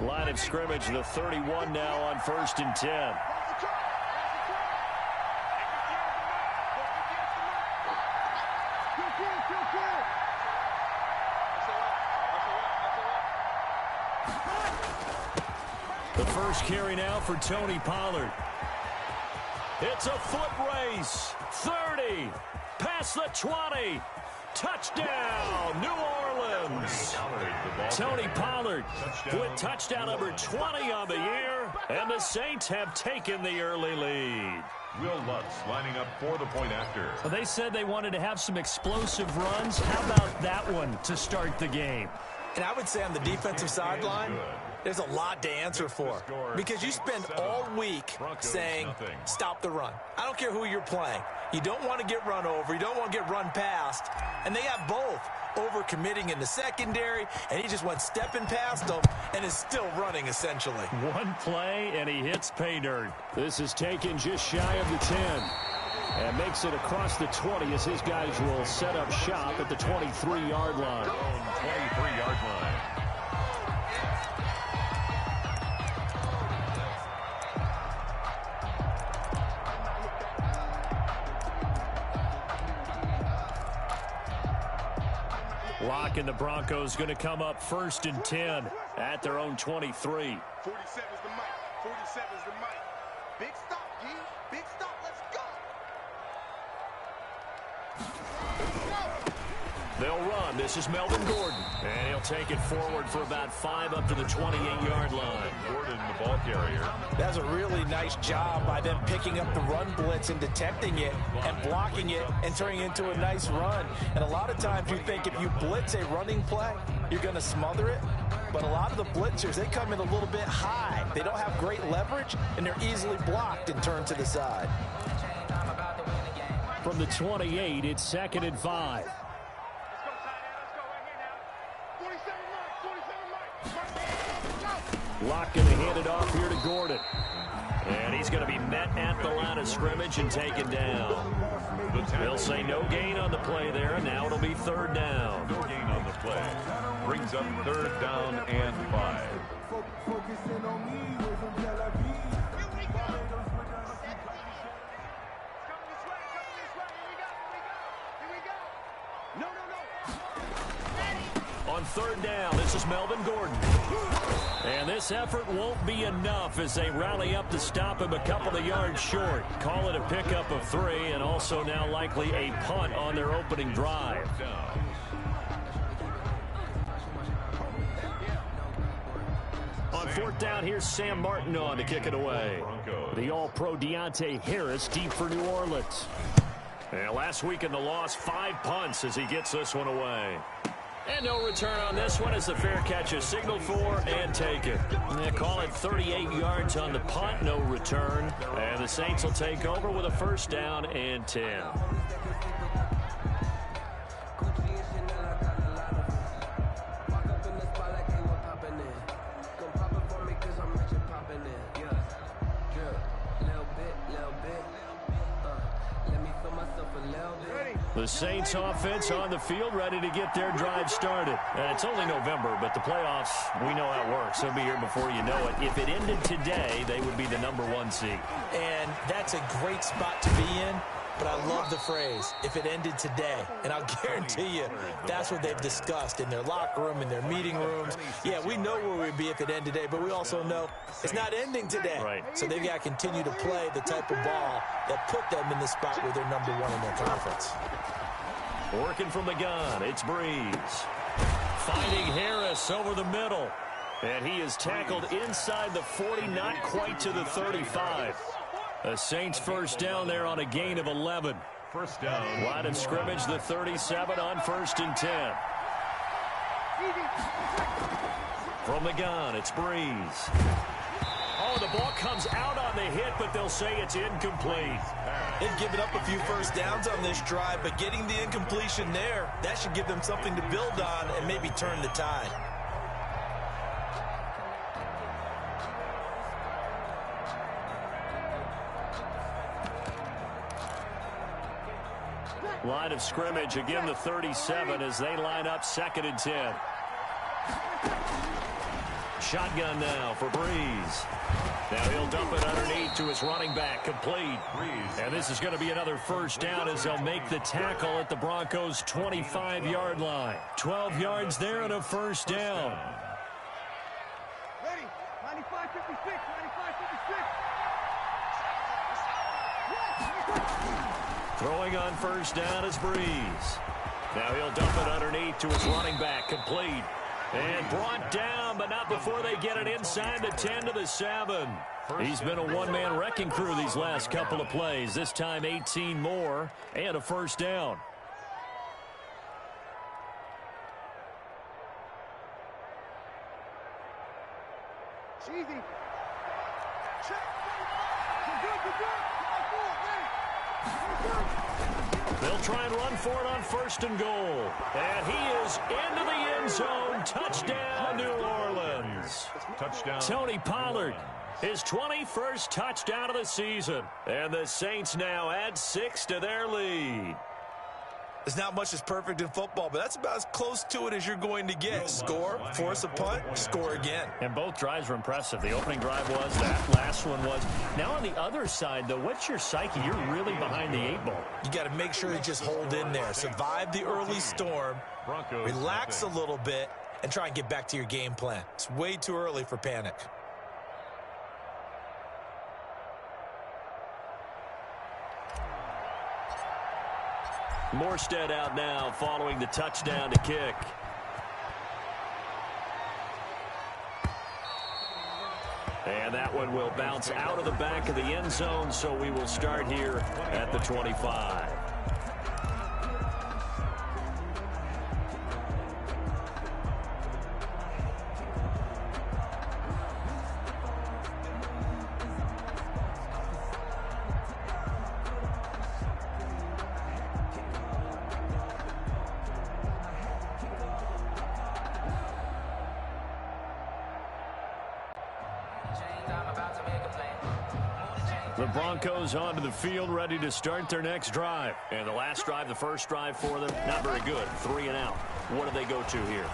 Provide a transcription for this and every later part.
Line of scrimmage, the 31 now on 1st and 10. The first carry now for Tony Pollard. It's a foot race. 30. Past the 20. Touchdown, New Orleans. Tony Pollard with touchdown number 20 on the year, and the Saints have taken the early lead. Will Lutz lining up for the point after. Well, they said they wanted to have some explosive runs. How about that one to start the game? And I would say on the defensive sideline, there's a lot to answer for, because you spend all week saying, stop the run. I don't care who you're playing. You don't want to get run over. You don't want to get run past. And they have both. Overcommitting in the secondary, and he just went stepping past them and is still running, essentially. One play, and he hits pay dirt. This is taken just shy of the 10. And makes it across the 20 as his guys will set up shop at the 23-yard line. 23-yard line. Lock and the Broncos going to come up 1st and 10 at their own 23. 47's the mic. 47's the mic. Big stop, G. Big stop. Let's go. They'll run. This is Melvin Gordon. And he'll take it forward for about 5 up to the 28-yard line. Gordon, the ball carrier. That's a really nice job by them picking up the run blitz and detecting it and blocking it and turning it into a nice run. And a lot of times you think if you blitz a running play, you're going to smother it. But a lot of the blitzers, they come in a little bit high. They don't have great leverage, and they're easily blocked and turned to the side. From the 28, it's 2nd and 5. Lock going to hand it off here to Gordon. And he's going to be met at the line of scrimmage and taken down. They'll say no gain on the play there, and now it'll be 3rd down. No gain on the play. Brings up 3rd down and 5. On 3rd down, this is Melvin Gordon. And this effort won't be enough as they rally up to stop him a couple of yards short. Call it a pickup of 3, and also now likely a punt on their opening drive. On 4th down, here's Sam Martin on to kick it away. The All-Pro Deontay Harris deep for New Orleans. And last week in the loss, 5 punts as he gets this one away. And no return on this one as the fair catch is signaled for and taken. They call it 38 yards on the punt, no return. And the Saints will take over with a 1st down and 10. The Saints offense on the field ready to get their drive started. And it's only November, but the playoffs, we know how it works. They'll be here before you know it. If it ended today, they would be the #1 seed. And that's a great spot to be in. But I love the phrase, if it ended today. And I'll guarantee you, that's what they've discussed in their locker room, in their meeting rooms. Yeah, we know where we'd be if it ended today, but we also know it's not ending today. Right. So they've got to continue to play the type of ball that put them in the spot where they're #1 in their conference. Working from the gun, it's Breeze. Finding Harris over the middle. And he is tackled inside the 40, not quite to the 35. The Saints 1st down there on a gain of 11. 1st down. Line of scrimmage, the 37 on 1st and 10. From the gun, it's Breeze. Oh, the ball comes out on the hit, but they'll say it's incomplete. They've given up a few 1st downs on this drive, but getting the incompletion there, that should give them something to build on and maybe turn the tide. Line of scrimmage, again the 37 as they line up 2nd and 10. Shotgun now for Breeze. Now he'll dump it underneath to his running back, complete. And this is going to be another first down as they'll make the tackle at the Broncos' 25-yard line. 12 yards there and a first down. Ready? 95-56, 95-56. Throwing on first down is Breeze. Now he'll dump it underneath to his running back, complete. And brought down, but not before they get it inside the 10 to the 7. He's been a one-man wrecking crew these last couple of plays. This time 18 more and a first down. Easy. Check. Good. They'll try and run for it on first and goal. And he is into the end zone. Touchdown, New Orleans. Touchdown. Tony Pollard, his 21st touchdown of the season. And the Saints now add 6 to their lead. There's not much that's perfect in football, but that's about as close to it as you're going to get. Score, force a punt, score again. And both drives were impressive. The opening drive was, that last one was. Now on the other side, though, what's your psyche? You're really behind the 8 ball. You got to make sure you just hold in there. Survive the early storm, relax a little bit, and try and get back to your game plan. It's way too early for panic. Morstead out now following the touchdown to kick. And that one will bounce out of the back of the end zone, so we will start here at the 25. The Broncos onto the field, ready to start their next drive. And the last drive, the first drive for them, not very good. 3 and out. What do they go to here?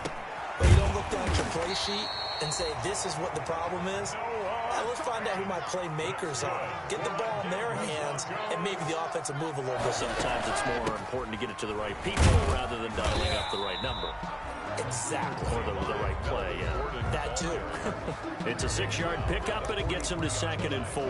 But you don't look down at your play sheet and say, this is what the problem is. Now let's find out who my playmakers are. Get the ball in their hands and maybe the offensive move a little bit. Sometimes it's more important to get it to the right people rather than dialing up the right number. Exactly. Or the right play, yeah. That too. It's a 6-yard pickup, and it gets them to 2nd and 4. A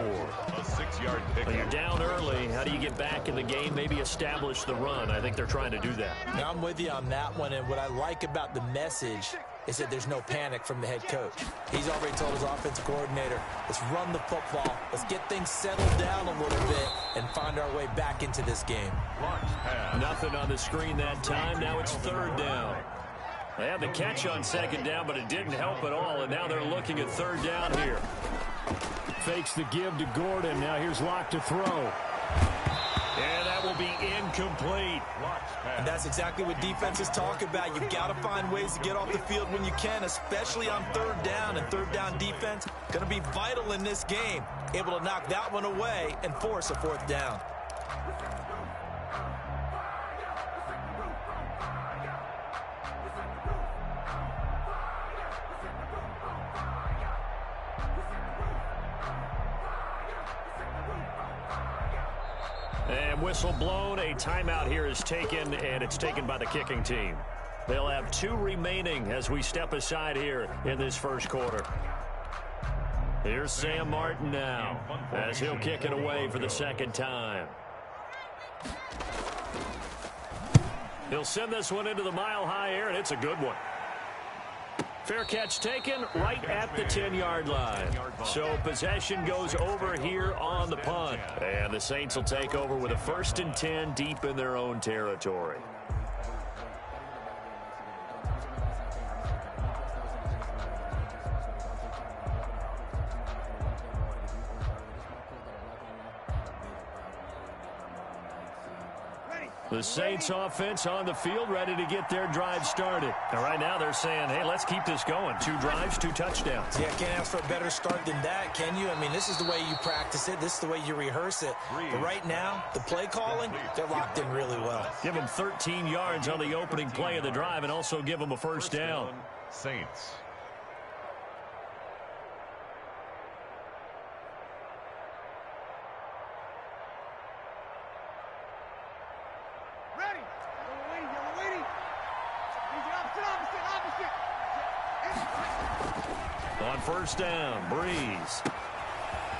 6-yard pickup. Well, you're down early. How do you get back in the game? Maybe establish the run. I think they're trying to do that. Now, I'm with you on that one, and what I like about the message is that there's no panic from the head coach. He's already told his offensive coordinator, let's run the football, let's get things settled down a little bit and find our way back into this game. Nothing on the screen that time. Now it's 3rd down. They had the catch on 2nd down, but it didn't help at all, and now they're looking at 3rd down here. Fakes the give to Gordon. Now here's Locke to throw. And that will be incomplete. And that's exactly what defenses talk about. You've got to find ways to get off the field when you can, especially on 3rd down. And 3rd down defense going to be vital in this game. Able to knock that one away and force a 4th down. And whistle blown. A timeout here is taken, and it's taken by the kicking team. They'll have 2 remaining as we step aside here in this first quarter. Here's Sam Martin now as he'll kick it away for the 2nd time. He'll send this one into the mile-high air, and it's a good one. Fair catch taken right at the 10-yard line. So possession goes over here on the punt. And the Saints will take over with a 1st and 10 deep in their own territory. The Saints offense on the field, ready to get their drive started. And right now they're saying, hey, let's keep this going. 2 drives, 2 touchdowns. Yeah, can't ask for a better start than that, can you? I mean, this is the way you practice it. This is the way you rehearse it. But right now, the play calling, they're locked in really well. Give them 13 yards on the opening play of the drive and also give them a 1st down. Saints. On first down, Breeze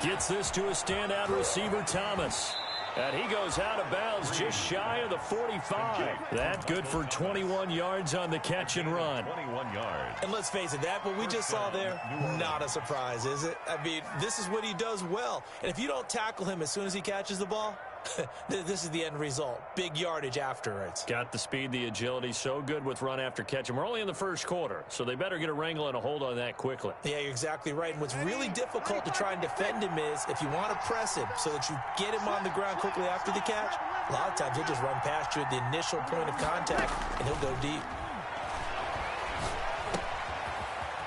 gets this to a standout receiver, Thomas. And he goes out of bounds just shy of the 45. That good for 21 yards on the catch and run. 21 yards. And let's face it, that what we just saw there, not a surprise, is it? I mean, this is what he does well. And if you don't tackle him as soon as he catches the ball, this is the end result. Big yardage afterwards. Got the speed, the agility, so good with run after catch. And we're only in the first quarter, so they better get a wrangle and a hold on that quickly. Yeah, you're exactly right. And what's really difficult to try and defend him is if you want to press him so that you get him on the ground quickly after the catch, a lot of times he'll just run past you at the initial point of contact, and he'll go deep.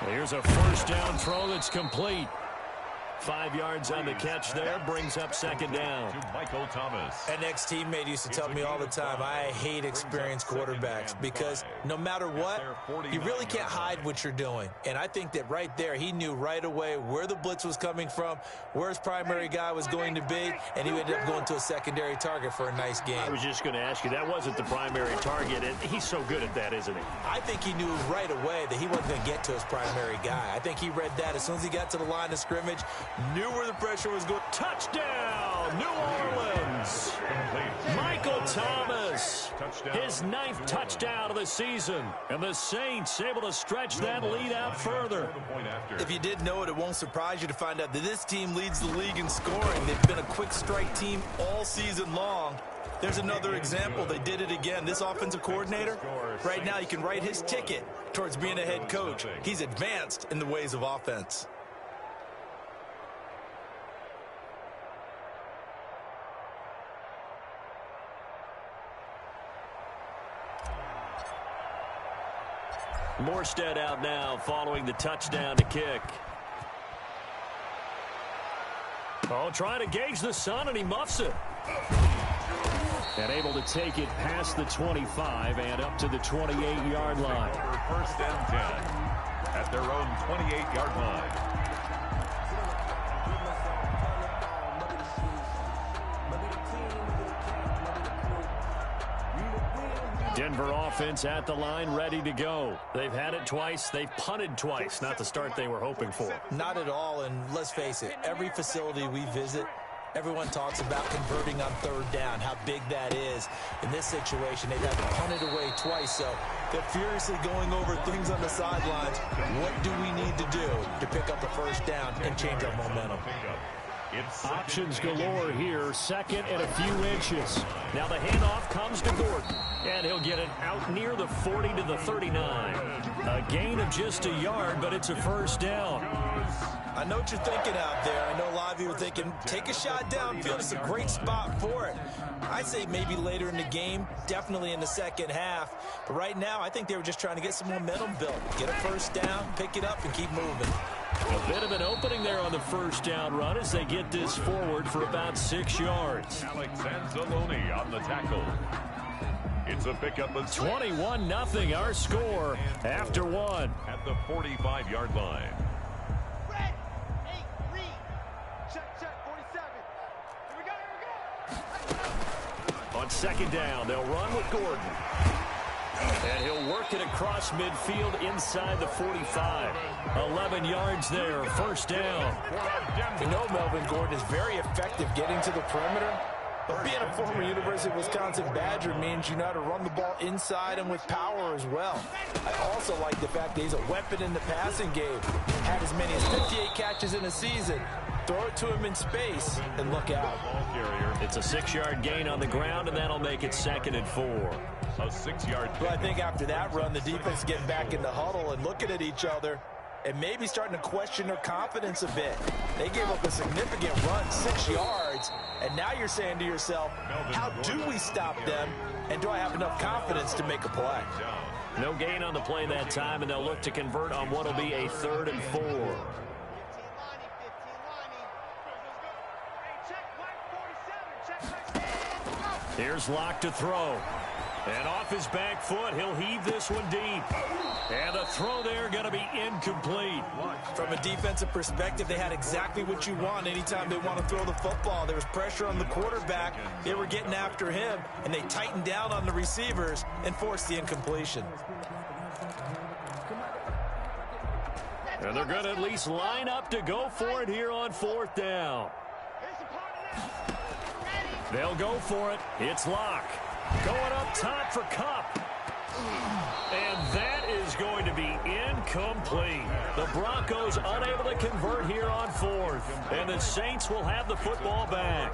Here's a first down throw that's complete. 5 yards on the catch there, brings up second down. To Michael Thomas. An ex-teammate used to tell me all the time, I hate experienced quarterbacks because no matter what, you really can't hide what you're doing. And I think that right there, he knew right away where the blitz was coming from, where his primary guy was going to be, and he ended up going to a secondary target for a nice game. I was just going to ask you, that wasn't the primary target, and he's so good at that, isn't he? I think he knew right away that he wasn't going to get to his primary guy. I think he read that as soon as he got to the line of scrimmage, knew where the pressure was going. Touchdown, New Orleans. Michael Thomas, his 9th touchdown of the season. And the Saints able to stretch that lead out further. If you didn't know it, it won't surprise you to find out that this team leads the league in scoring. They've been a quick strike team all season long. There's another example. They did it again. This offensive coordinator, right now you can write his ticket towards being a head coach. He's advanced in the ways of offense. Morstead out now following the touchdown to kick. Oh, trying to gauge the sun, and he muffs it. And able to take it past the 25 and up to the 28-yard line. First and 10 at their own 28-yard line. Denver offense at the line, ready to go. They've had it twice. They've punted twice. Not the start they were hoping for. Not at all, and let's face it, every facility we visit, everyone talks about converting on third down, how big that is. In this situation, they've had to punt it away twice, so they're furiously going over things on the sidelines. What do we need to do to pick up the first down and change our momentum? Options galore here, second and a few inches. Now the handoff comes to Gordon, and he'll get it out near the 40 to the 39. A gain of just a yard, but it's a first down. I know what you're thinking out there. I know a lot of you are thinking, take a shot downfield. It's a great spot for it. I say maybe later in the game, definitely in the second half. But right now, I think they were just trying to get some momentum built. Get a first down, pick it up, and keep moving. A bit of an opening there on the first down run as they get this forward for about 6 yards. Alex Anzalone on the tackle. It's a pickup of 21-0, our score after one. At the 45-yard line. Red, 8, read. Check, 47. Here we go. On second down, they'll run with Gordon. And he'll work it across midfield inside the 45. 11 yards there, first down. You know Melvin Gordon is very effective getting to the perimeter. But being a former University of Wisconsin Badger means you know how to run the ball inside and with power as well. I also like the fact that he's a weapon in the passing game. Had as many as 58 catches in a season. Throw it to him in space and look out. It's a 6-yard gain on the ground, and that'll make it 2nd and 4. A 6-yard. But I think after that run, the defense getting back in the huddle and looking at each other and maybe starting to question their confidence a bit. They gave up a significant run, 6 yards, and now you're saying to yourself, how do we stop them, and do I have enough confidence to make a play? No gain on the play that time, and they'll look to convert on what will be a 3rd and 4. Here's Locke to throw. And off his back foot, he'll heave this one deep. And the throw there going to be incomplete. From a defensive perspective, they had exactly what you want anytime they want to throw the football. There was pressure on the quarterback. They were getting after him, and they tightened down on the receivers and forced the incompletion. And they're going to at least line up to go for it here on 4th down. They'll go for it. It's Locke. Going up top for Kupp. And that is going to be incomplete. The Broncos unable to convert here on 4th. And the Saints will have the football back.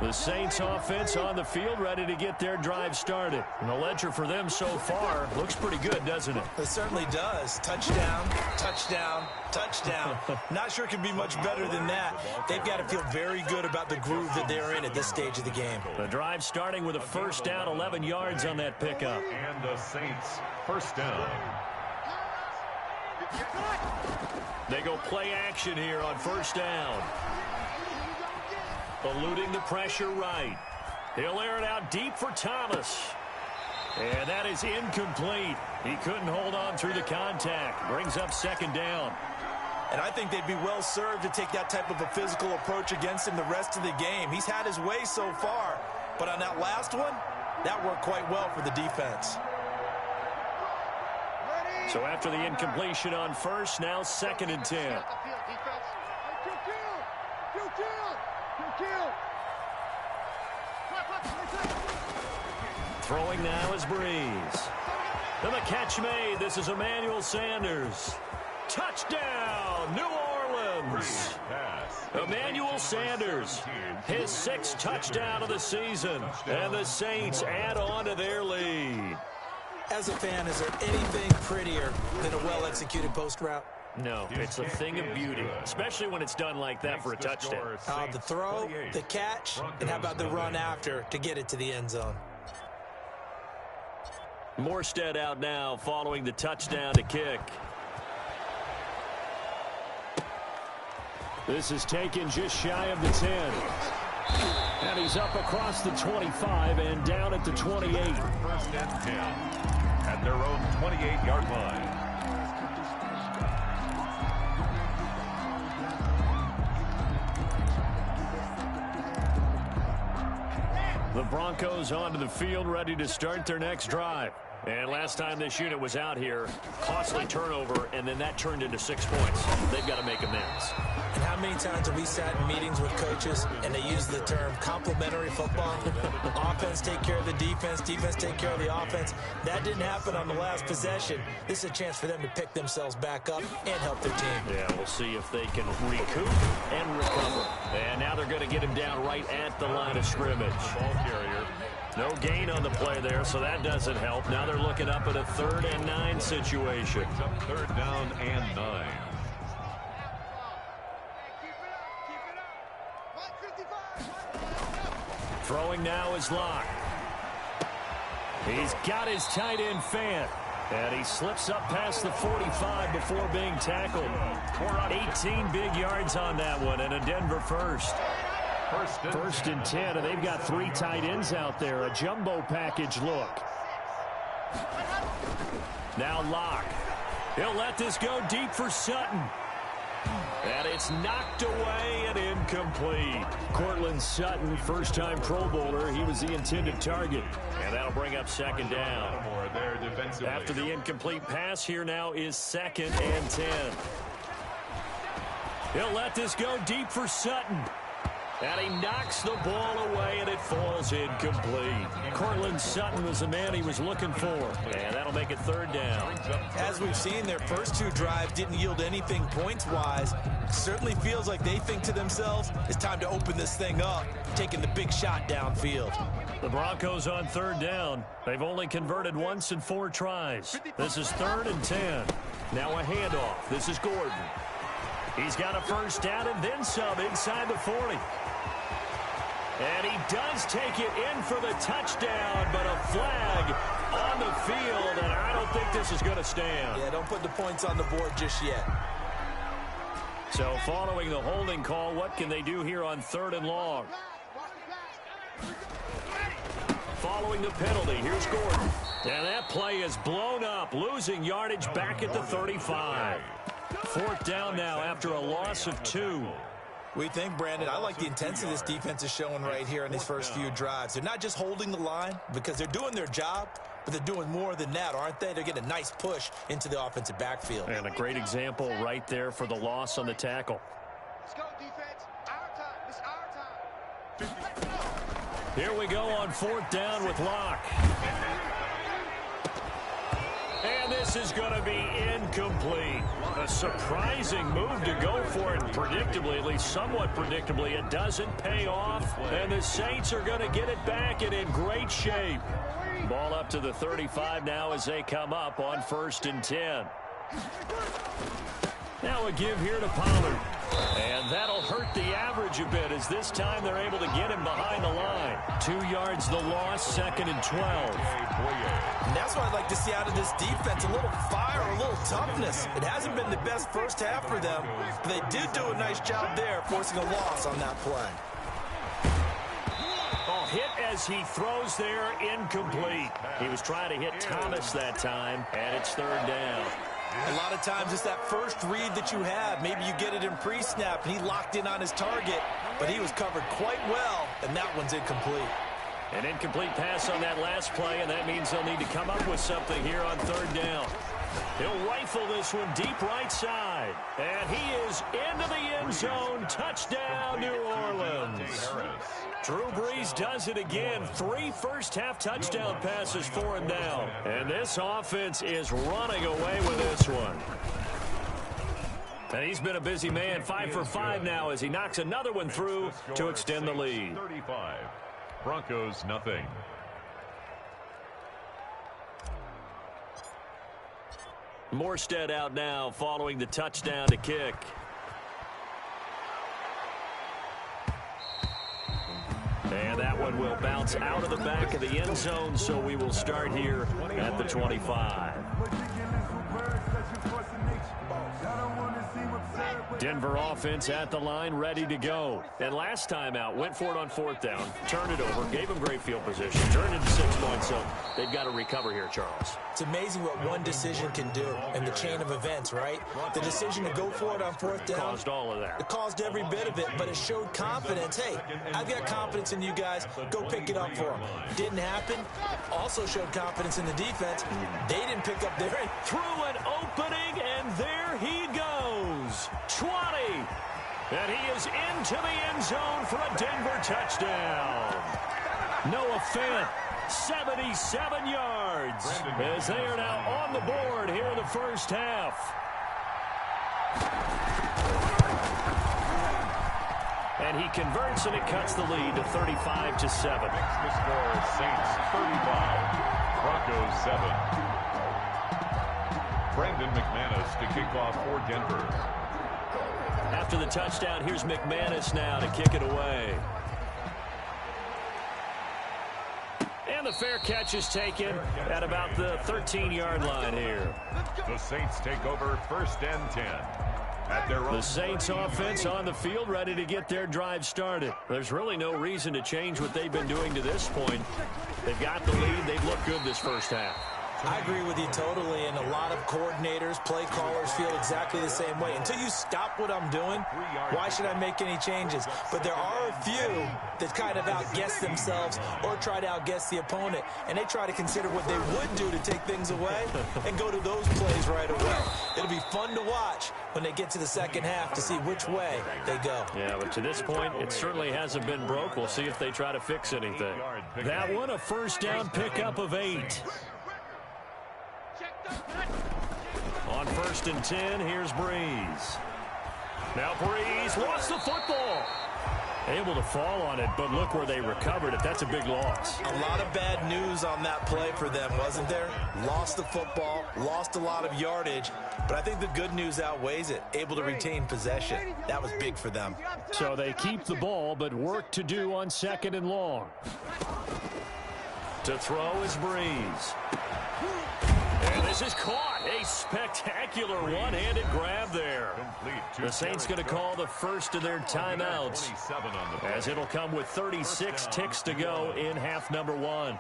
The Saints offense on the field ready to get their drive started. And the ledger for them so far looks pretty good, doesn't it? It certainly does. Touchdown, touchdown, touchdown. Not sure it can be much better than that. They've got to feel very good about the groove that they're in at this stage of the game. The drive starting with a first down, 11 yards on that pickup. And the Saints first down. They go play action here on first down. Eluding the pressure right. He'll air it out deep for Thomas. And that is incomplete. He couldn't hold on through the contact. Brings up second down. And I think they'd be well served to take that type of a physical approach against him the rest of the game. He's had his way so far. But on that last one, that worked quite well for the defense. So after the incompletion on first, now 2nd and 10. Throwing now is Breeze. And the catch made. This is Emmanuel Sanders. Touchdown, New Orleans. Emmanuel Sanders, his 6th touchdown of the season. And the Saints add on to their lead. As a fan, is there anything prettier than a well-executed post route? No, it's a thing of beauty, especially when it's done like that for a touchdown. The throw, the catch, and how about the run after to get it to the end zone? Morstead out now following the touchdown to kick. This is taken just shy of the 10. And he's up across the 25 and down at the 28. First and 10 at their own 28-yard line. The Broncos onto the field, ready to start their next drive. And last time this unit was out here, costly turnover, and then that turned into 6 points. They've got to make amends. And how many times have we sat in meetings with coaches and they use the term complementary football? Offense take care of the defense, defense take care of the offense. That didn't happen on the last possession. This is a chance for them to pick themselves back up and help their team. Yeah, we'll see if they can recoup and recover. And now they're going to get him down right at the line of scrimmage. Ball carrier. No gain on the play there, so that doesn't help. Now they're looking up at a 3rd and 9 situation. It's up 3rd down and 9. Throwing now is Locke. He's got his tight end Fant. And he slips up past the 45 before being tackled. 18 big yards on that one, and a Denver first. First and 10, and they've got 3 tight ends out there. A jumbo package look. Now Locke. He'll let this go deep for Sutton. And it's knocked away and incomplete. Cortland Sutton, first-time Pro Bowler. He was the intended target. And that'll bring up second down. After the incomplete pass, here now is 2nd and 10. He'll let this go deep for Sutton. And he knocks the ball away, and it falls incomplete. Cortland Sutton was the man he was looking for. And that'll make it 3rd down. As we've seen, their first 2 drives didn't yield anything points-wise. Certainly feels like they think to themselves, it's time to open this thing up, taking the big shot downfield. The Broncos on 3rd down. They've only converted once in 4 tries. This is 3rd and 10. Now a handoff. This is Gordon. He's got a first down and then some inside the 40. And he does take it in for the touchdown, but a flag on the field, and I don't think this is going to stand. Yeah, don't put the points on the board just yet. So following the holding call, what can they do here on 3rd and long? Following the penalty, here's Gordon. And that play is blown up, losing yardage back at the 35. 4th down now after a loss of 2. We think, Brandon, I like the intensity this defense is showing right here in these first few drives. They're not just holding the line because they're doing their job, but they're doing more than that, aren't they? They're getting a nice push into the offensive backfield. And a great example right there for the loss on the tackle. Let's go, defense. Our time. It's our time. Here we go on 4th down with Locke. And this is going to be incomplete. A surprising move to go for it. Predictably, at least somewhat predictably, it doesn't pay off. And the Saints are going to get it back and in great shape. Ball up to the 35 now as they come up on 1st and 10. Now a give here to Pollard. And that'll hurt the average a bit as this time they're able to get him behind the line. 2 yards the loss, 2nd and 12. And that's what I'd like to see out of this defense, a little fire, a little toughness. It hasn't been the best first half for them, but they did do a nice job there, forcing a loss on that play. Oh, hit as he throws there, incomplete. He was trying to hit Thomas that time, and it's 3rd down. A lot of times it's that first read that you have. Maybe you get it in pre-snap, and he locked in on his target, but he was covered quite well, and that one's incomplete. An incomplete pass on that last play, and that means they'll need to come up with something here on 3rd down. He'll rifle this one deep right side, and he is into the end zone. Touchdown, New Orleans. Drew Brees does it again. 3 first-half touchdown passes for him now. And this offense is running away with this one. And he's been a busy man. 5 for 5 now as he knocks another one through to extend the lead. 35. Broncos, nothing. Morstead out now following the touchdown to kick. And that one will bounce out of the back of the end zone, so we will start here at the 25. Denver offense at the line, ready to go. And last time out, went for it on 4th down, turned it over, gave them great field position, turned into 6 points, so they've got to recover here, Charles. It's amazing what one decision can do in the chain of events, right? The decision to go for it on 4th down. Caused all of that. It caused every bit of it, but it showed confidence. Hey, I've got confidence in you guys. Go pick it up for them. Didn't happen. Also showed confidence in the defense. They didn't pick up their end. Through an opening, and there he goes. 20. And he is into the end zone for a Denver touchdown. Noah Fant, 77 yards, as they are now on the board here in the first half. And he converts, and it cuts the lead to 35-7. The score is Saints 35, Broncos 7. Brandon McManus to kick off for Denver. After the touchdown, here's McManus now to kick it away. And the fair catch is taken at about the 13-yard line here. The Saints take over 1st and 10. At their own. The Saints offense on the field, ready to get their drive started. There's really no reason to change what they've been doing to this point. They've got the lead. They've looked good this first half. I agree with you totally, and a lot of coordinators, play callers feel exactly the same way. Until you stop what I'm doing, why should I make any changes? But there are a few that kind of outguess themselves or try to outguess the opponent, and they try to consider what they would do to take things away and go to those plays right away. It'll be fun to watch when they get to the second half to see which way they go. Yeah, but to this point, it certainly hasn't been broke. We'll see if they try to fix anything. That one, a first down pickup of 8. On 1st and 10, here's Brees. Now Brees lost the football. Able to fall on it, but look where they recovered it. That's a big loss. A lot of bad news on that play for them, wasn't there? Lost the football, lost a lot of yardage, but I think the good news outweighs it. Able to retain possession. That was big for them. So they keep the ball, but work to do on 2nd and long. To throw is Brees. And this is caught. A spectacular one-handed grab there. The Saints going to call the first of their timeouts, as it'll come with 36 ticks to go in half number 1.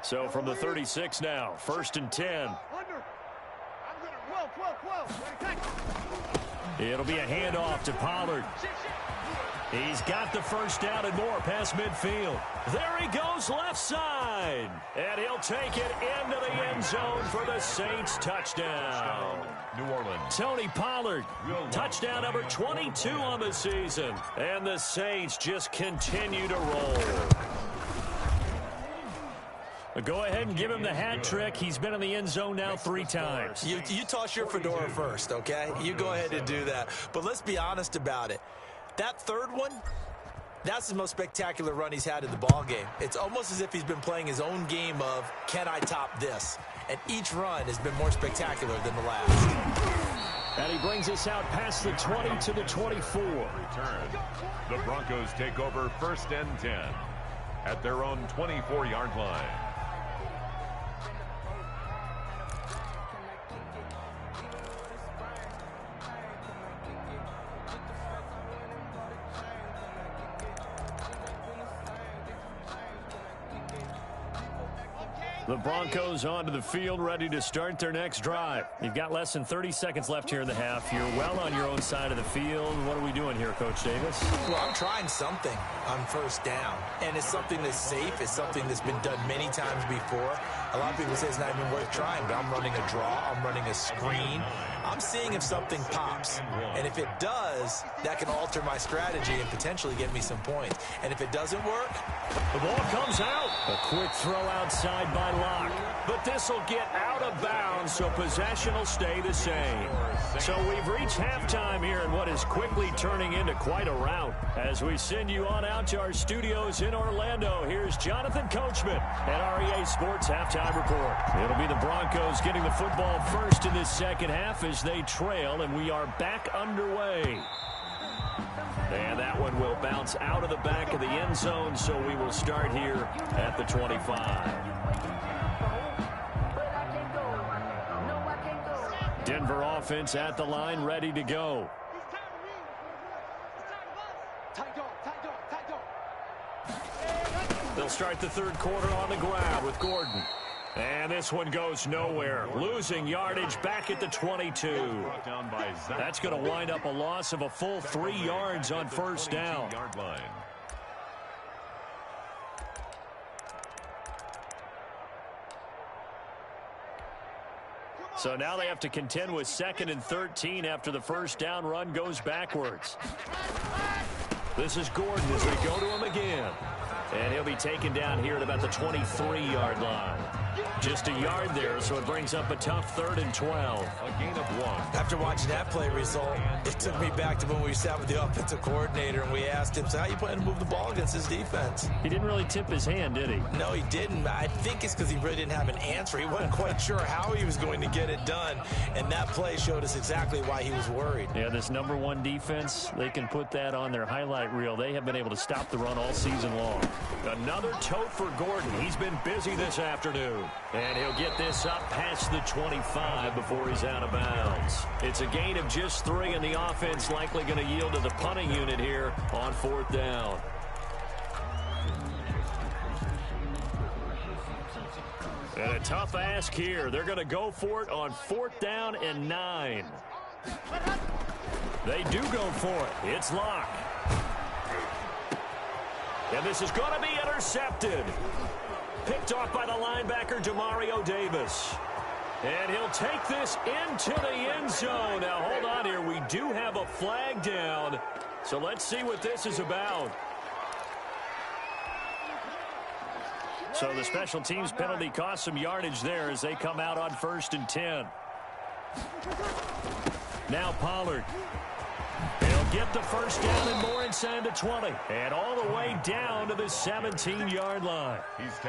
So from the 36 now, 1st and 10. It'll be a handoff to Pollard. He's got the first down and more past midfield. There he goes left side. And he'll take it into the end zone for the Saints touchdown. New Orleans. Tony Pollard, touchdown number 22 on the season. And the Saints just continue to roll. Go ahead and give him the hat trick. He's been in the end zone now 3 times. You toss your fedora first, okay? You go ahead and do that. But let's be honest about it. That third one, that's the most spectacular run he's had in the ballgame. It's almost as if he's been playing his own game of, can I top this? And each run has been more spectacular than the last. And he brings us out past the 20 to the 24. Return. The Broncos take over 1st and 10 at their own 24-yard line. The Broncos onto the field, ready to start their next drive. You've got less than 30 seconds left here in the half. You're well on your own side of the field. What are we doing here, Coach Davis? Well, I'm trying something on 1st down, and it's something that's safe. It's something that's been done many times before. A lot of people say it's not even worth trying, but I'm running a draw. I'm running a screen. I'm seeing if something pops, and if it does, that can alter my strategy and potentially get me some points. And if it doesn't work, the ball comes out. A quick throw outside by Locke, but this will get out of bounds, so possession will stay the same. So we've reached halftime here in what is quickly turning into quite a rout. As we send you on out to our studios in Orlando, here's Jonathan Coachman at REA Sports Halftime Report. It'll be the Broncos getting the football first in this second half as they trail, and we are back underway. And that one will bounce out of the back of the end zone, so we will start here at the 25. Denver offense at the line, ready to go. They'll start the third quarter on the ground with Gordon. And this one goes nowhere. Losing yardage back at the 22. That's going to wind up a loss of a full 3 yards on 1st down. So now they have to contend with 2nd and 13 after the 1st down run goes backwards. This is Gordon as they go to him again. And he'll be taken down here at about the 23-yard line. Just a yard there, so it brings up a tough 3rd and 12. A gain of 1. After watching that play result, it took me back to when we sat with the offensive coordinator and we asked him, so how you plan to move the ball against his defense? He didn't really tip his hand, did he? No, he didn't. I think it's because he really didn't have an answer. He wasn't quite sure how he was going to get it done, and that play showed us exactly why he was worried. Yeah, this #1 defense, they can put that on their highlight reel. They have been able to stop the run all season long. Another tote for Gordon. He's been busy this afternoon. And he'll get this up past the 25 before he's out of bounds. It's a gain of just 3, and the offense likely going to yield to the punting unit here on 4th down. And a tough ask here. They're going to go for it on 4th down and 9. They do go for it. It's Locke. And this is going to be intercepted. Picked off by the linebacker, Demario Davis. And he'll take this into the end zone. Now, hold on here. We do have a flag down. So let's see what this is about. So the special teams penalty cost some yardage there as they come out on 1st and 10. Now Pollard. He'll get the first down and more inside the 20. And all the way down to the 17-yard line.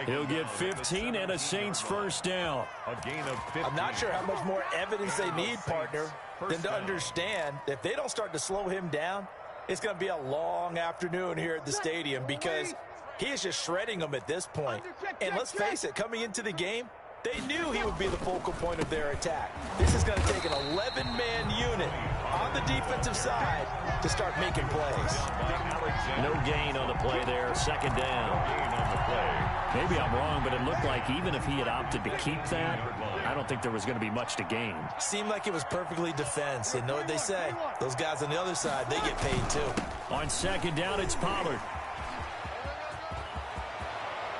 He'll get 15 and a Saints first down. A gain of 15. I'm not sure how much more evidence they need, partner, than to understand if they don't start to slow him down, it's going to be a long afternoon here at the stadium because he is just shredding them at this point. And let's face it, coming into the game, they knew he would be the focal point of their attack. This is going to take an 11-man unit on the defensive side to start making plays. No gain on the play there. Second down. Maybe I'm wrong, but it looked like even if he had opted to keep that, I don't think there was going to be much to gain. Seemed like it was perfectly defense. And know what they say? Those guys on the other side, they get paid too. On second down, it's Pollard.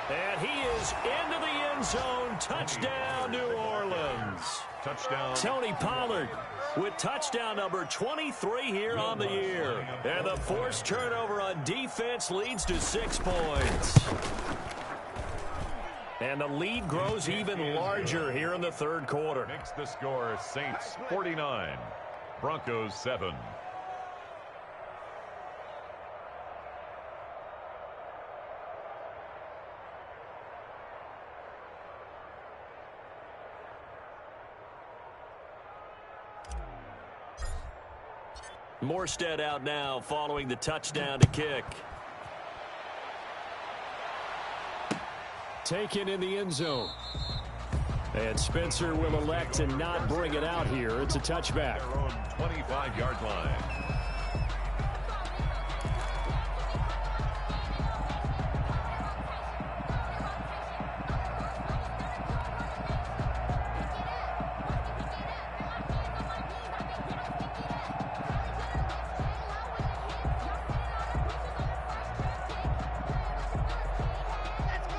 And he is into the end zone. Touchdown, New Orleans. Touchdown. Tony Pollard with touchdown number 23 here on the year. And the forced turnover on defense leads to 6 points. And the lead grows even larger here in the third quarter. Makes the score Saints 49, Broncos 7. Morstead out now following the touchdown to kick. Taken in the end zone. And Spencer will elect to not bring it out here. It's a touchback. Their own 25-yard line.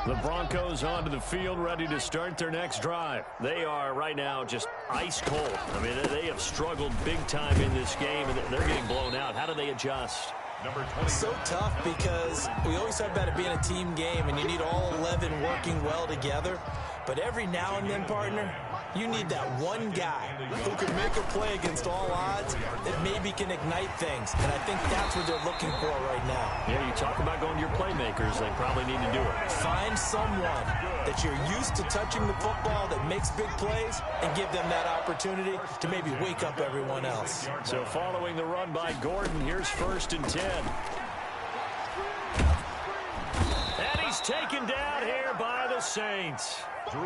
The Broncos onto the field, ready to start their next drive. They are right now just ice cold. I mean, they have struggled big time in this game, and they're getting blown out. How do they adjust? Number 20. So tough because we always talk about it being a team game, and you need all 11 working well together. But every now and then, partner, you need that one guy who can make a play against all odds that maybe can ignite things. And I think that's what they're looking for right now. Yeah, you talk about going to your playmakers. They probably need to do it. Find someone that you're used to touching the football that makes big plays and give them that opportunity to maybe wake up everyone else. So following the run by Gordon, here's 1st and 10. And he's taken down here by the Saints.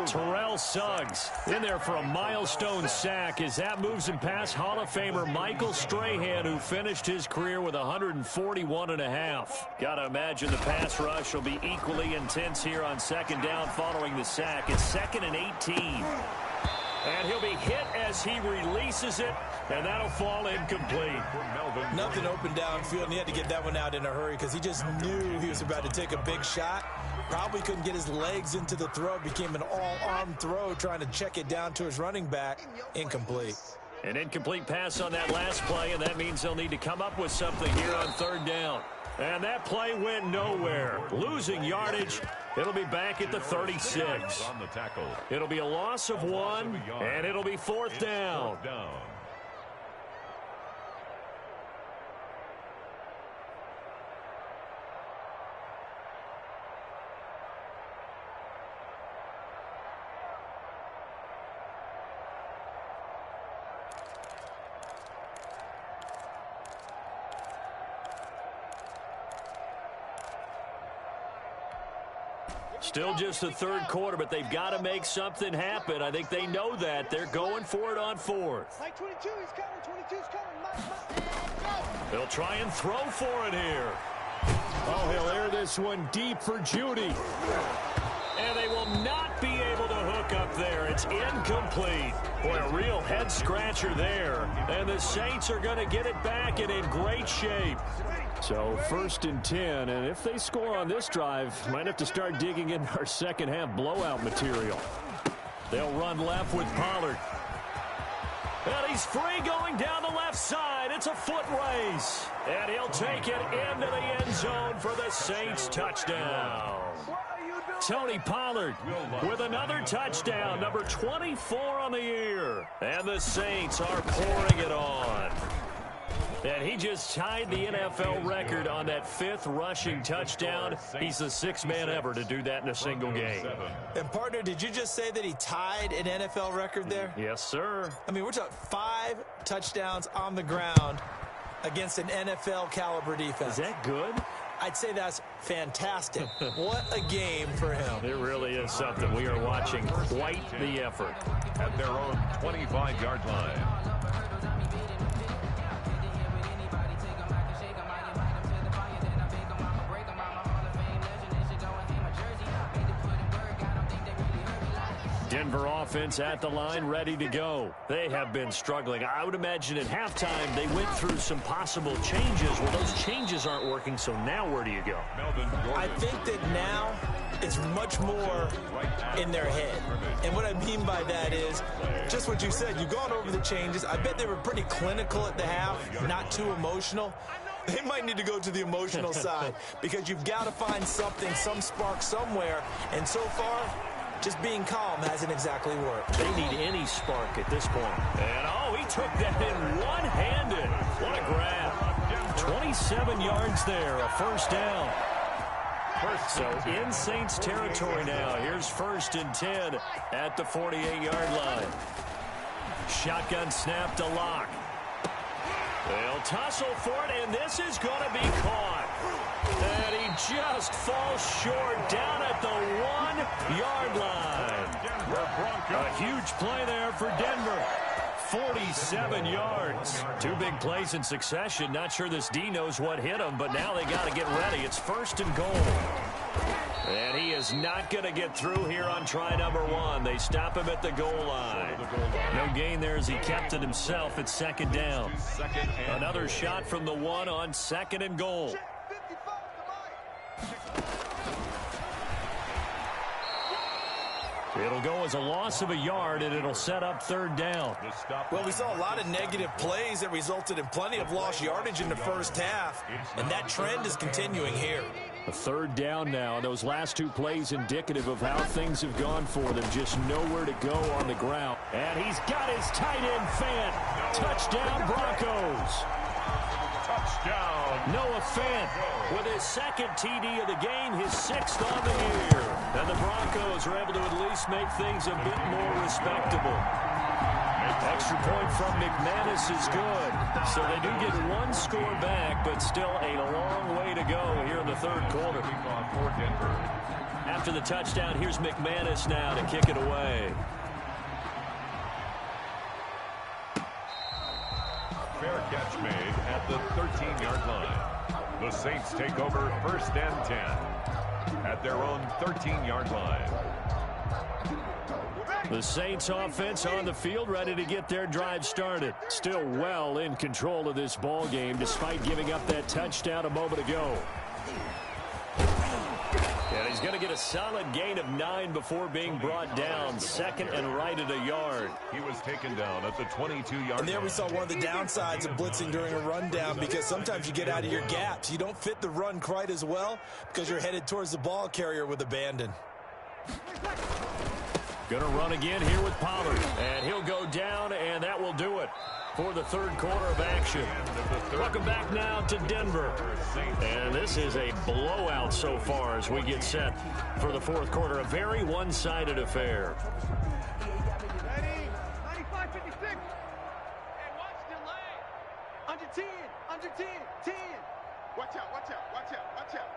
Terrell Suggs in there for a milestone sack as that moves him past Hall of Famer Michael Strahan, who finished his career with 141.5. Got to imagine the pass rush will be equally intense here on second down following the sack. It's 2nd and 18. And he'll be hit as he releases it, and that'll fall incomplete. Nothing open downfield, and he had to get that one out in a hurry because he just knew he was about to take a big shot. Probably couldn't get his legs into the throw. Became an all-arm throw trying to check it down to his running back. Incomplete. An incomplete pass on that last play, and that means they'll need to come up with something here on 3rd down. And that play went nowhere. Losing yardage. It'll be back at the 36. On the tackle. It'll be a loss of 1, and it'll be 4th down. Still just the third quarter, but they've got to make something happen. I think they know that. They're going for it on 4th. Mike 22, he's coming. 22's coming. They'll try and throw for it here. Oh, he'll air this one deep for Judy. And they will not be able to hook up there. It's incomplete. Boy, a real head-scratcher there. And the Saints are going to get it back and in great shape. So 1st and 10, and if they score on this drive, might have to start digging in our second-half blowout material. They'll run left with Pollard. And he's free going down the left side. It's a foot race. And he'll take it into the end zone for the Saints touchdown. Tony Pollard with another touchdown, number 24 on the year. And the Saints are pouring it on. And he just tied the NFL record on that 5th rushing touchdown. He's the 6th man ever to do that in a single game. And, partner, did you just say that he tied an NFL record there? Yes, sir. I mean, we're talking 5 touchdowns on the ground against an NFL-caliber defense. Is that good? I'd say that's fantastic. What a game for him. It really is something. We are watching quite the effort. At their own 25-yard line. Denver offense at the line, ready to go. They have been struggling. I would imagine at halftime they went through some possible changes. Well, those changes aren't working, so now where do you go? I think that now it's much more in their head. And what I mean by that is just what you said. You've gone over the changes. I bet they were pretty clinical at the half, not too emotional. They might need to go to the emotional side because you've got to find something, some spark somewhere. And so far, just being calm hasn't exactly worked. They need any spark at this point. And, oh, he took that in one-handed. What a grab. 27 yards there, a first down. So in Saints territory now. Here's 1st and 10 at the 48-yard line. Shotgun snap to Locke. They'll tussle for it, and this is going to be caught. And he just falls short down at the 1-yard line. A huge play there for Denver. 47 yards. 2 big plays in succession. Not sure this D knows what hit him, but now they got to get ready. It's 1st and goal. And he is not going to get through here on try number 1. They stop him at the goal line. No gain there as he kept it himself at 2nd down. Another shot from the 1 on 2nd and goal. It'll go as a loss of a yard, and it'll set up 3rd down. Well, we saw a lot of negative plays that resulted in plenty of lost yardage in the first half, and that trend is continuing here. A 3rd down now. Those last 2 plays indicative of how things have gone for them. Just nowhere to go on the ground. And he's got his tight end Fant. Touchdown, Broncos. Touchdown. Noah Fant with his 2nd TD of the game, his 6th on the year. And the Broncos are able to at least make things a bit more respectable. Extra point from McManus is good. So they do get 1 score back, but still a long way to go here in the 3rd quarter. After the touchdown, here's McManus now to kick it away. Fair catch made at the 13-yard line. The Saints take over 1st and 10 at their own 13-yard line. The Saints offense on the field, ready to get their drive started. Still well in control of this ball game, despite giving up that touchdown a moment ago. And he's going to get a solid gain of 9 before being brought down. 2nd and right at a yard. He was taken down at the 22-yard line. And there we saw one of the downsides of blitzing during a rundown, because sometimes you get out of your gaps. You don't fit the run quite as well because you're headed towards the ball carrier with abandon. Going to run again here with Pollard. And he'll go down, and that will do it for the 3rd quarter of action. Welcome back now to Denver. And this is a blowout so far as we get set for the 4th quarter. A very one-sided affair. Ready? 95-56. Hey, watch delay. Under 10. Under 10. 10. Watch out. Watch out. Watch out. Watch out.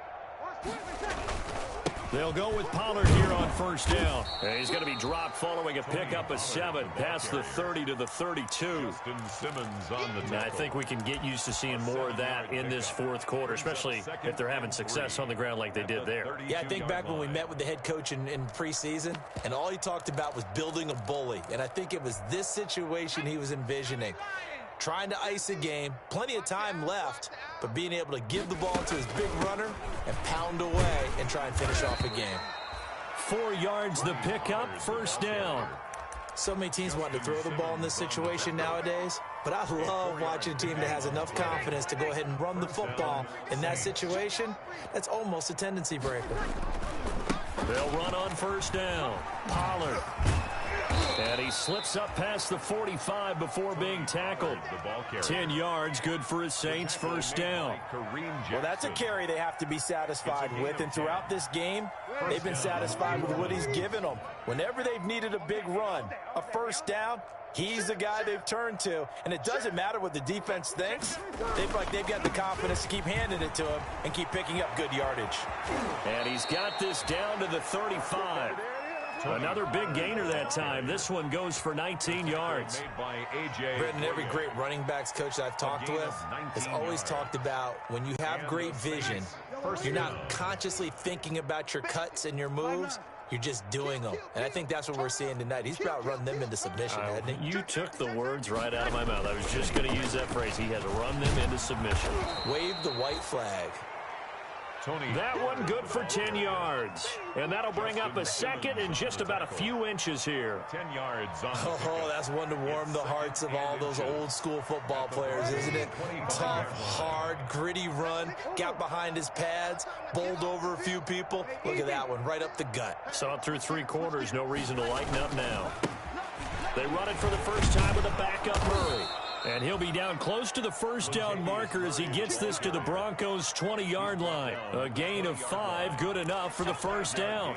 They'll go with Pollard here on 1st down. And he's going to be dropped following a pickup of 7 past the 30 to the 32. Justin Simmons on the tackle. I think we can get used to seeing more of that in this 4th quarter, especially if they're having success on the ground like they did there. Yeah, I think back when we met with the head coach in preseason, and all he talked about was building a bully. And I think it was this situation he was envisioning. Trying to ice a game, plenty of time left, but being able to give the ball to his big runner and pound away and try and finish off a game. 4 yards the pickup, 1st down. So many teams want to throw the ball in this situation nowadays, but I love watching a team that has enough confidence to go ahead and run the football in that situation. That's almost a tendency breaker. They'll run on 1st down. Pollard. And he slips up past the 45 before being tackled. 10 yards, good for his Saints, 1st down. Well, that's a carry they have to be satisfied with, and throughout this game, they've been satisfied with what he's given them. Whenever they've needed a big run, a 1st down, he's the guy they've turned to, and it doesn't matter what the defense thinks. They've got the confidence to keep handing it to him and keep picking up good yardage. And he's got this down to the 35. Another big gainer that time. This one goes for 19 yards. Brendan, every great running backs coach I've talked with has always talked about when you have great vision, you're not consciously thinking about your cuts and your moves. You're just doing them. And I think that's what we're seeing tonight. He's about run them into submission, hasn't he? You took the words right out of my mouth. I was just going to use that phrase. He has run them into submission. Wave the white flag. That one good for 10 yards. And that'll bring up a second and just about a few inches here. 10 yards on Oh, that's one to warm the hearts of all those old school football players, isn't it? Tough, hard, gritty run. Got behind his pads, bowled over a few people. Look at that one, right up the gut. Saw it through 3 quarters. No reason to lighten up now. They run it for the first time with a backup Murray. And he'll be down close to the first down marker as he gets this to the Broncos' 20-yard line. A gain of 5, good enough for the first down.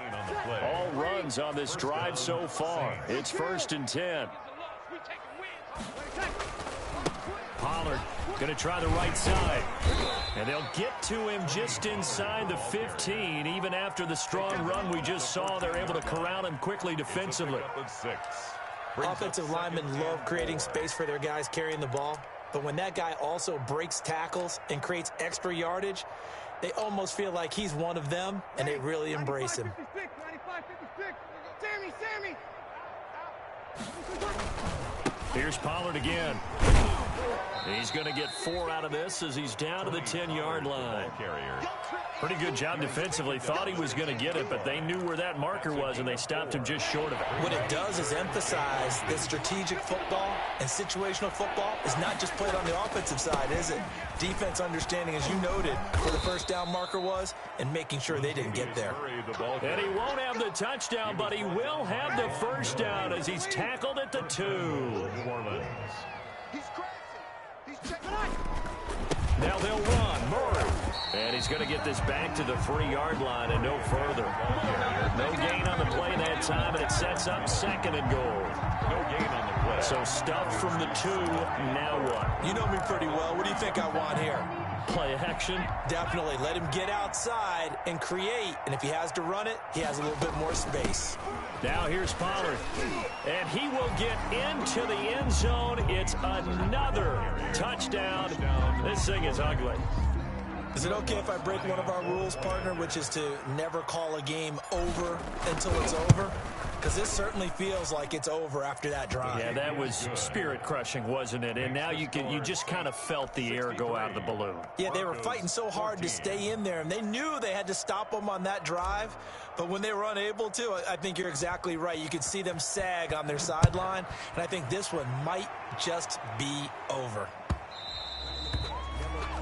All runs on this drive so far. It's 1st and 10. Pollard going to try the right side. And they'll get to him just inside the 15. Even after the strong run we just saw, they're able to corral him quickly defensively. Offensive linemen love creating space for their guys carrying the ball, but when that guy also breaks tackles and creates extra yardage, they almost feel like he's one of them, and they really embrace him. Here's Pollard again. He's going to get 4 out of this as he's down to the 10-yard line. Pretty good job defensively. Thought he was going to get it, but they knew where that marker was, and they stopped him just short of it. What it does is emphasize that strategic football and situational football is not just played on the offensive side, is it? Defense understanding, as you noted, where the first down marker was and making sure they didn't get there. And he won't have the touchdown, but he will have the first down as he's tackled at the 2. Now they'll run. Murray. And he's going to get this back to the 3-yard line and no further. No gain on the play that time, and it sets up 2nd and goal. No gain on the play. So stuffed from the 2. Now what? You know me pretty well. What do you think I want here? Play action. Definitely. Let him get outside and create. And if he has to run it, he has a little bit more space. Now here's Pollard. And he will get into the end zone. It's another touchdown. This thing is ugly. Is it okay if I break one of our rules, partner, which is to never call a game over until it's over? Because this certainly feels like it's over after that drive. Yeah, that was spirit-crushing, wasn't it? And now you just kind of felt the air go out of the balloon. Yeah, they were fighting so hard to stay in there, and they knew they had to stop them on that drive. But when they were unable to, I think you're exactly right. You could see them sag on their sideline, and I think this one might just be over.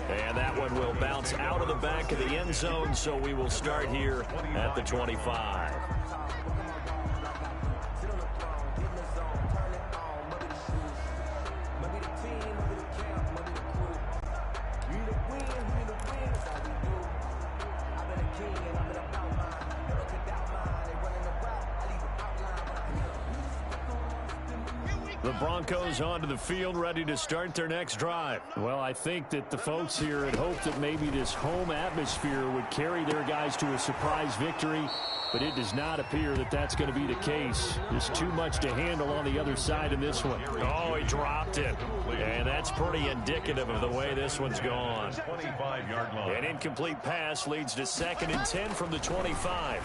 And that one will bounce out of the back of the end zone, so we will start here at the 25. The Broncos onto the field, ready to start their next drive. Well, I think that the folks here had hoped that maybe this home atmosphere would carry their guys to a surprise victory, but it does not appear that that's going to be the case. There's too much to handle on the other side in this one. Oh, he dropped it. And that's pretty indicative of the way this one's gone. 25-yard line. An incomplete pass leads to 2nd and 10 from the 25.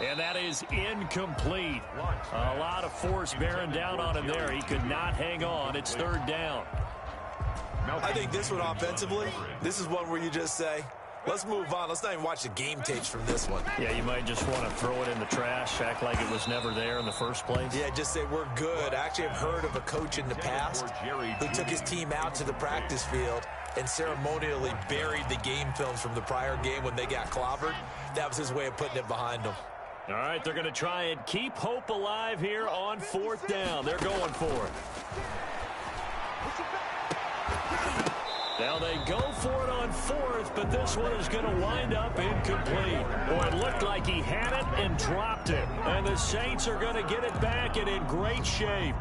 And that is incomplete. A lot of force bearing down on him there. He could not hang on. It's 3rd down. I think this one offensively, this is one where you just say, let's move on. Let's not even watch the game tapes from this one. Yeah, you might just want to throw it in the trash, act like it was never there in the first place. Yeah, just say we're good. I actually have heard of a coach in the past who took his team out to the practice field and ceremonially buried the game films from the prior game when they got clobbered. That was his way of putting it behind them. All right, they're going to try and keep hope alive here on 4th down. They're going for it. Now they go for it on 4th, but this one is going to wind up incomplete. Boy, it looked like he had it and dropped it. And the Saints are going to get it back and in great shape.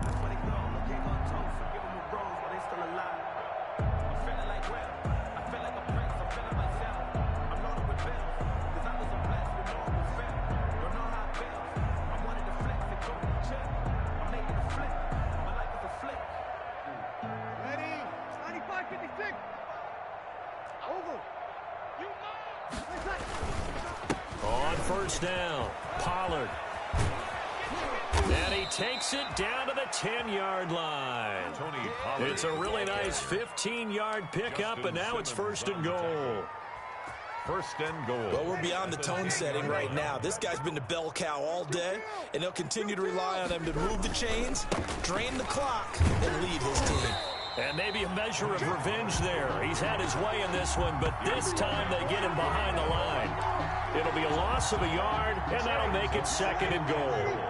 first down. Pollard. And he takes it down to the 10-yard line. It's a really nice 15-yard pickup, and now it's first and goal. First and goal. Well, we're beyond the tone setting right now. This guy's been the bell cow all day, and they'll continue to rely on him to move the chains, drain the clock, and lead his team. And maybe a measure of revenge there. He's had his way in this one, but this time they get him behind the line. It'll be a loss of a yard, and that'll make it second and goal.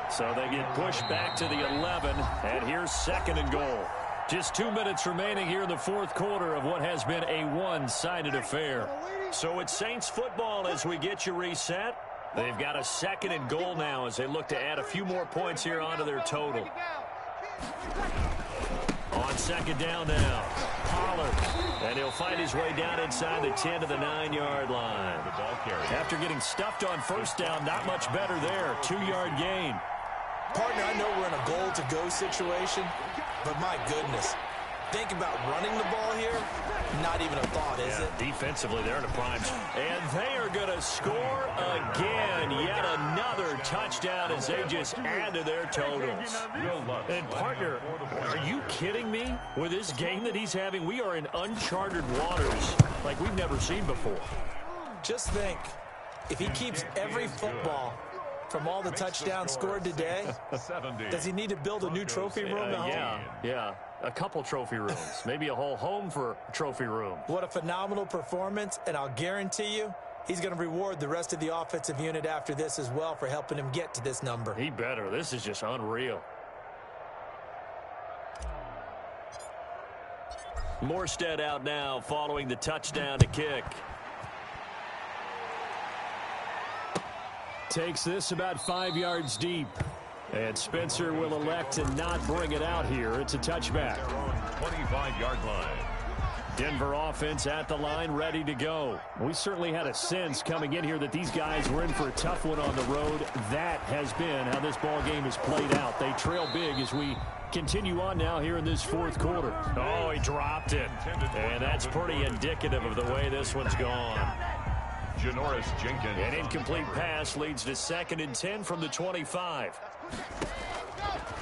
So they get pushed back to the 11, and here's second and goal. Just 2 minutes remaining here in the fourth quarter of what has been a one-sided affair. So it's Saints football as we get you reset. They've got a second and goal now as they look to add a few more points here onto their total. On second down now, Pollard. And he'll find his way down inside the 10 to the 9-yard line. After getting stuffed on first down, not much better there. 2-yard gain. Partner, I know we're in a goal-to-go situation, but my goodness. Think about running the ball here. Not even a thought, is it? Defensively, they're in a prime. And they are going to score again. Yet another touchdown as they just add to their totals. And, partner, are you kidding me? With this game that he's having, we are in uncharted waters like we've never seen before. Just think, if he keeps every football from all the touchdowns scored today, does he need to build a new trophy room at home? Yeah. A couple trophy rooms. Maybe a whole home for trophy room. What a phenomenal performance, and I'll guarantee you he's going to reward the rest of the offensive unit after this as well for helping him get to this number. He better. This is just unreal. Morstead out now following the touchdown to kick. Takes this about 5 yards deep. And Spencer will elect to not bring it out here. It's a touchback. 25-yard line. Denver offense at the line, ready to go. We certainly had a sense coming in here that these guys were in for a tough one on the road. That has been how this ball game has played out. They trail big as we continue on now here in this fourth quarter. Oh, he dropped it. And that's pretty indicative of the way this one's gone. Janoris Jenkins. An incomplete pass leads to 2nd and 10 from the 25.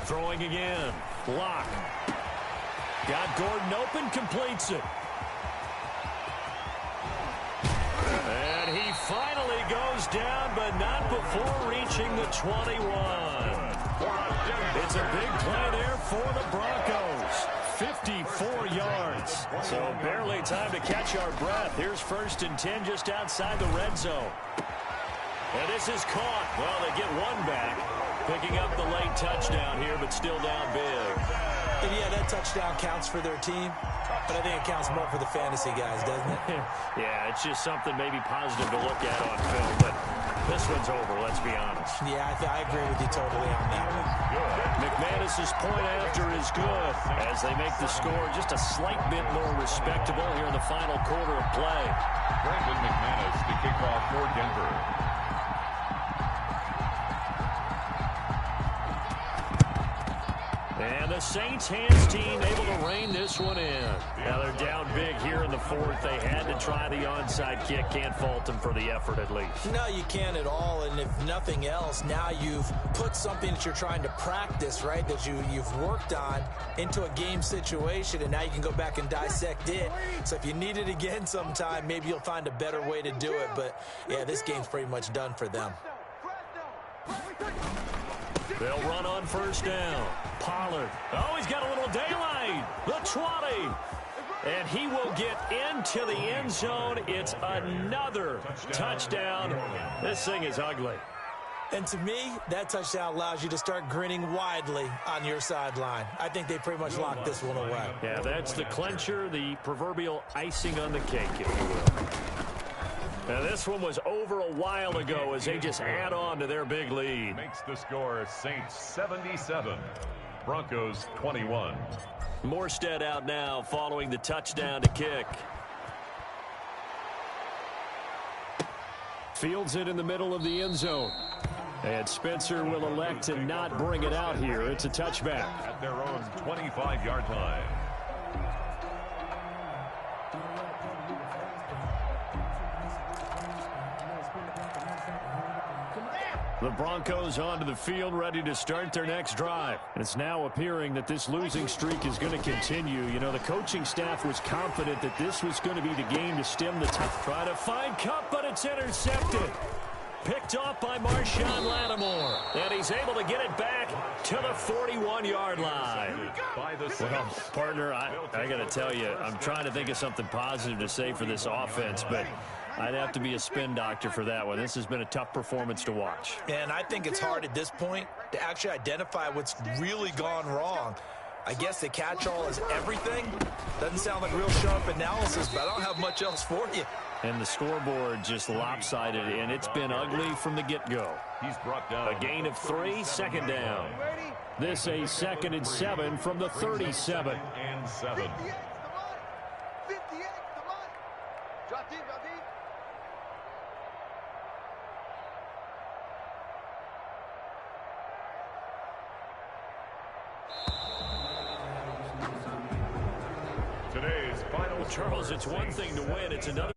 Throwing again. Block. Got Gordon open, completes it. And he finally goes down, but not before reaching the 21. It's a big play there for the Broncos. 54 yards. So barely time to catch our breath. Here's 1st and 10 just outside the red zone. And this is caught. Well, they get one back. Picking up the late touchdown here, but still down big. And yeah, that touchdown counts for their team, but I think it counts more for the fantasy guys, doesn't it? Yeah, it's just something maybe positive to look at on film, but this one's over, let's be honest. Yeah, I agree with you totally on that one. McManus's point after is good as they make the score just a slight bit more respectable here in the final quarter of play. Brandon McManus to kick off for Denver. And the Saints hands team able to rein this one in. Now they're down big here in the fourth. They had to try the onside kick. Can't fault them for the effort at least. No, you can't at all. And if nothing else, now you've put something that you're trying to practice, right, that you've worked on into a game situation, and now you can go back and dissect it. So if you need it again sometime, maybe you'll find a better way to do it. But, yeah, this game's pretty much done for them. They'll run on first down. Pollard. Oh, he's got a little daylight. The 20. And he will get into the end zone. It's another touchdown. This thing is ugly. And to me, that touchdown allows you to start grinning widely on your sideline. I think they pretty much locked this one away. Yeah, that's the clincher, the proverbial icing on the cake, if you will. Now, this one was over a while ago as they just add on to their big lead. Makes the score Saints 77, Broncos 21. Morstead out now following the touchdown to kick. Fields it in the middle of the end zone. And Spencer will elect to not bring it out here. It's a touchback. At their own 25-yard line. The Broncos onto the field, ready to start their next drive. It's now appearing that this losing streak is going to continue. You know, the coaching staff was confident that this was going to be the game to stem the tide. Try to find Cup, but it's intercepted. Picked off by Marshawn Lattimore. And he's able to get it back to the 41-yard line. Well, partner, I got to tell you, I'm trying to think of something positive to say for this offense, but I'd have to be a spin doctor for that one. This has been a tough performance to watch. And I think it's hard at this point to actually identify what's really gone wrong. I guess the catch-all is everything. Doesn't sound like real sharp analysis, but I don't have much else for you. And the scoreboard just lopsided, and it's been ugly from the get-go. He's brought down A gain of 3, second down. This a 2nd and 7 from the 37. And 7. 58, the line. Drop deep, drop deep. Today's final. Charles, it's one thing to win. It's another.